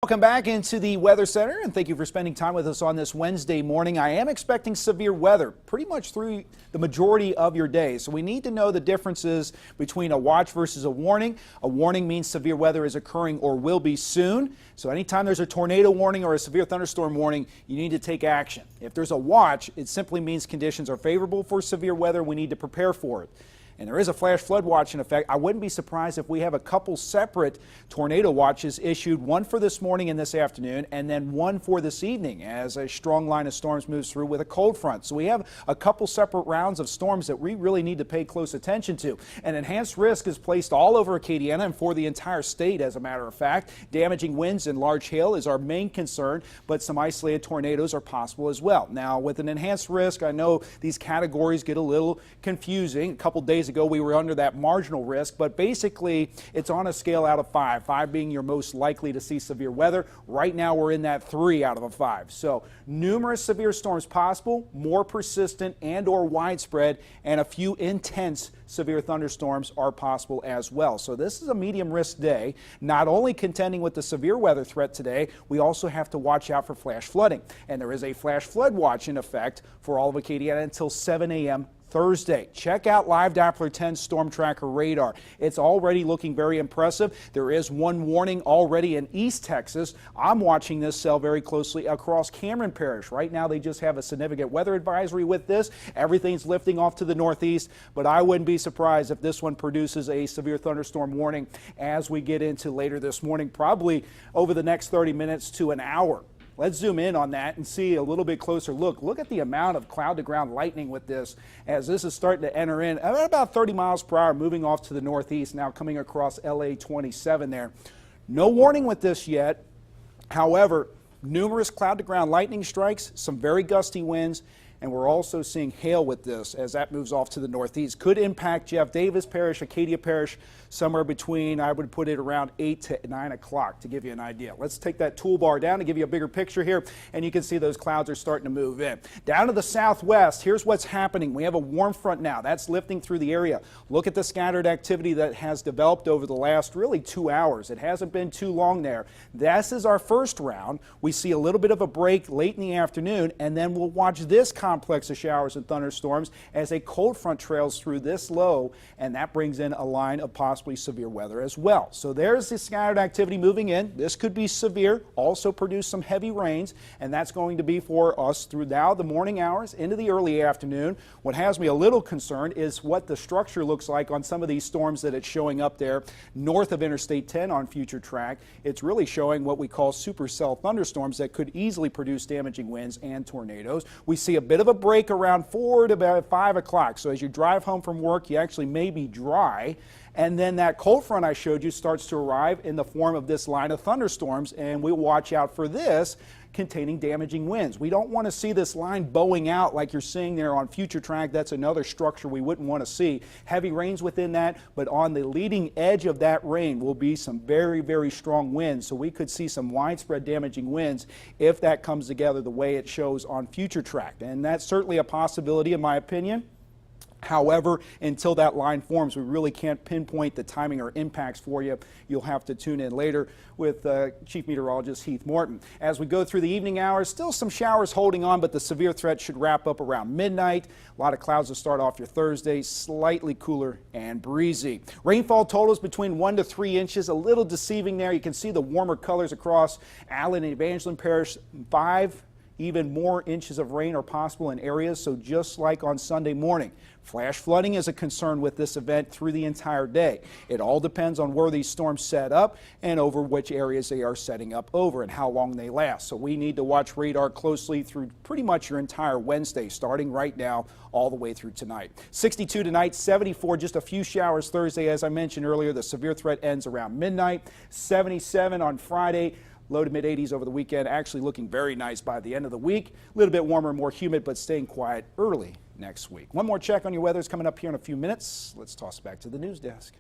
Welcome back into the Weather Center, and thank you for spending time with us on this Wednesday morning. I am expecting severe weather pretty much through the majority of your day, so we need to know the differences between a watch versus a warning. A warning means severe weather is occurring or will be soon. So anytime there's a tornado warning or a severe thunderstorm warning, you need to take action. If there's a watch, it simply means conditions are favorable for severe weather. We need to prepare for it. And there is a flash flood watch in effect. I wouldn't be surprised if we have a couple separate tornado watches issued, one for this morning and this afternoon, and then one for this evening as a strong line of storms moves through with a cold front. So we have a couple separate rounds of storms that we really need to pay close attention to. An enhanced risk is placed all over Acadiana and for the entire state, as a matter of fact. Damaging winds and large hail is our main concern, but some isolated tornadoes are possible as well. Now, with an enhanced risk, I know these categories get a little confusing. A couple days ago we were under that marginal risk, but basically it's on a scale out of 5, 5 being your most likely to see severe weather. Right now we're in that 3 out of a 5. So numerous severe storms possible, more persistent and or widespread, and a few intense severe thunderstorms are possible as well. So this is a medium risk day. Not only contending with the severe weather threat today, we also have to watch out for flash flooding. And there is a flash flood watch in effect for all of Acadiana until 7 a.m. Thursday. Check out Live Doppler 10 Storm Tracker radar. It's already looking very impressive. There is one warning already in East Texas. I'm watching this cell very closely across Cameron Parish. Right now they just have a significant weather advisory with this. Everything's lifting off to the northeast, but I wouldn't be surprised if this one produces a severe thunderstorm warning as we get into later this morning, probably over the next 30 minutes to an hour. Let's zoom in on that and see a little bit closer look. Look at the amount of cloud-to-ground lightning with this as this is starting to enter in at about 30 miles per hour, moving off to the northeast, now coming across LA 27 there. No warning with this yet. However, numerous cloud-to-ground lightning strikes, some very gusty winds, and we're also seeing hail with this as that moves off to the northeast. Could impact Jeff Davis Parish, Acadia Parish, somewhere between, I would put it around 8 to 9 o'clock to give you an idea. Let's take that toolbar down to give you a bigger picture here, and you can see those clouds are starting to move in. Down to the southwest, here's what's happening. We have a warm front now. That's lifting through the area. Look at the scattered activity that has developed over the last really 2 hours. It hasn't been too long there. This is our first round. We see a little bit of a break late in the afternoon, and then we'll watch this complex of showers and thunderstorms as a cold front trails through this low, and that brings in a line of possibly severe weather as well. So there's the scattered activity moving in. This could be severe, also produce some heavy rains, and that's going to be for us through now the morning hours into the early afternoon. What has me a little concerned is what the structure looks like on some of these storms that it's showing up there north of Interstate 10 on future track. It's really showing what we call supercell thunderstorms that could easily produce damaging winds and tornadoes. We see a bit of a break around 4 to about 5 o'clock. So as you drive home from work, you actually may be dry. And then that cold front I showed you starts to arrive in the form of this line of thunderstorms, and we'll watch out for this containing damaging winds. We don't want to see this line bowing out like you're seeing there on future track. That's another structure we wouldn't want to see. Heavy rains within that, but on the leading edge of that rain will be some very, very strong winds. So we could see some widespread damaging winds if that comes together the way it shows on future track. And that's certainly a possibility in my opinion. However, until that line forms, we really can't pinpoint the timing or impacts for you. You'll have to tune in later with Chief Meteorologist Heath Morton. As we go through the evening hours, still some showers holding on, but the severe threat should wrap up around midnight. A lot of clouds to start off your Thursday, slightly cooler and breezy. Rainfall totals between 1 to 3 inches, a little deceiving there. You can see the warmer colors across Allen and Evangeline Parish. 5 even more inches of rain are possible in areas, so just like on Sunday morning. Flash flooding is a concern with this event through the entire day. It all depends on where these storms set up and over which areas they are setting up over and how long they last. So we need to watch radar closely through pretty much your entire Wednesday, starting right now all the way through tonight. 62 tonight, 74, just a few showers Thursday. As I mentioned earlier, the severe threat ends around midnight. 77 on Friday. Low to mid 80s over the weekend, actually looking very nice by the end of the week. A little bit warmer, more humid, but staying quiet early next week. One more check on your weather is coming up here in a few minutes. Let's toss it back to the news desk.